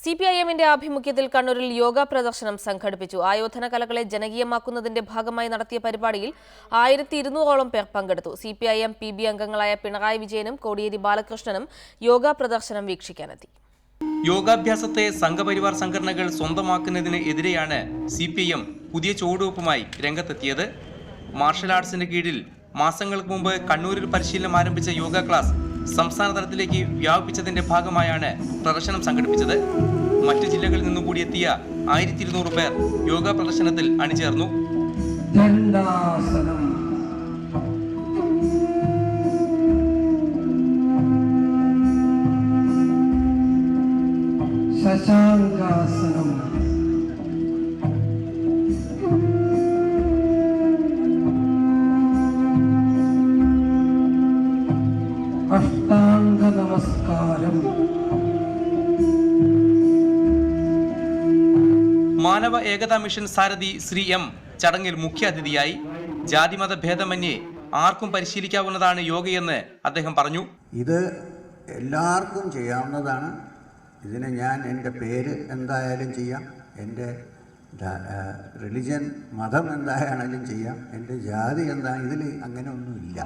CPIM-ന്റെ ആഭിമുഖ്യത്തിൽ കണ്ണൂരിൽ യോഗ പ്രദർശനം സംഘടിപ്പിച്ചു. ആയോധന കലകളെ ജനകീയമാക്കുന്നതിന്റെ ഭാഗമായി നടത്തിയ പരിപാടിയിൽ 1200ഓളം പേർ പങ്കെടുത്തു. CPIM PB അംഗങ്ങളായ പിണറായി വിജയനും കോടിയേരി ബാലകൃഷ്ണനും യോഗ പ്രദർശനം വീക്ഷിക്കാനെത്തി. യോഗാഭ്യാസത്തെ സംഘപരിവാർ സംഘടനകൾ സ്വന്തമാക്കുന്നതിന് എതിരെയാണ് CPIM പുതിയ ചുവടുവെപ്പുമായി രംഗത്തെത്തിയത്. മാർഷൽ ആർട്സിന്റെ കീഴിൽ മാസങ്ങൾക്ക് മുമ്പ് കണ്ണൂരിൽ പരിശീലനം ആരംഭിച്ച യോഗ ക്ലാസ് സംസ്ഥാന തലത്തിലേക്ക് വ്യാപിപ്പിച്ചതിന്റെ ഭാഗമായാണ് പ്രദർശനം സംഘടിപ്പിച്ചത്. മറ്റു ജില്ലകളിൽ നിന്നുകൂടി എത്തിയ 1200 പേർ യോഗ പ്രദർശനത്തിൽ അണിചേർന്നു. ശശാങ്കാസനം, അഷ്ടാംഗ നമസ്കാരം, മാനവ ഏകതാ മിഷൻ സാരഥി ശ്രീ M ചടങ്ങിൽ മുഖ്യാതിഥിയായി. ജാതിമത ഭേദമന്യേ ആർക്കും പരിശീലിക്കാവുന്നതാണ് യോഗയെന്ന് അദ്ദേഹം പറഞ്ഞു. ഇത് എല്ലാവർക്കും ചെയ്യാവുന്നതാണ്. ഇതിന് ഞാൻ എൻ്റെ പേര് എന്തായാലും ചെയ്യാം, എൻ്റെ റിലിജൻ മതം എന്തായാലും ചെയ്യാം, എൻ്റെ ജാതി എന്താ, ഇതിൽ അങ്ങനെ ഒന്നുമില്ല.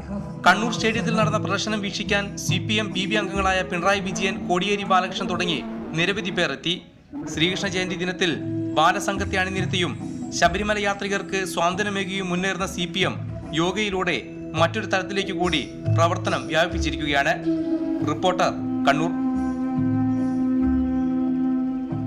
കണ്ണൂർ സ്റ്റേഡിയത്തിൽ നടന്ന പ്രദർശനം വീക്ഷിക്കാൻ CPM PB അംഗങ്ങളായ പിണറായി വിജയൻ, കോടിയേരി ബാലകൃഷ്ണൻ തുടങ്ങി നിരവധി പേർ എത്തി. ശ്രീകൃഷ്ണ ജയന്തി ദിനത്തിൽ ബാലസംഘത്തെ അണിനിരത്തിയും ശബരിമല യാത്രികർക്ക് സ്വാതന്ത്ര്യമേകിയും മുന്നേറുന്ന CPM യോഗയിലൂടെ മറ്റൊരു തലത്തിലേക്ക് കൂടി പ്രവർത്തനം വ്യാപിപ്പിച്ചിരിക്കുകയാണ്. റിപ്പോർട്ടർ, കണ്ണൂർ.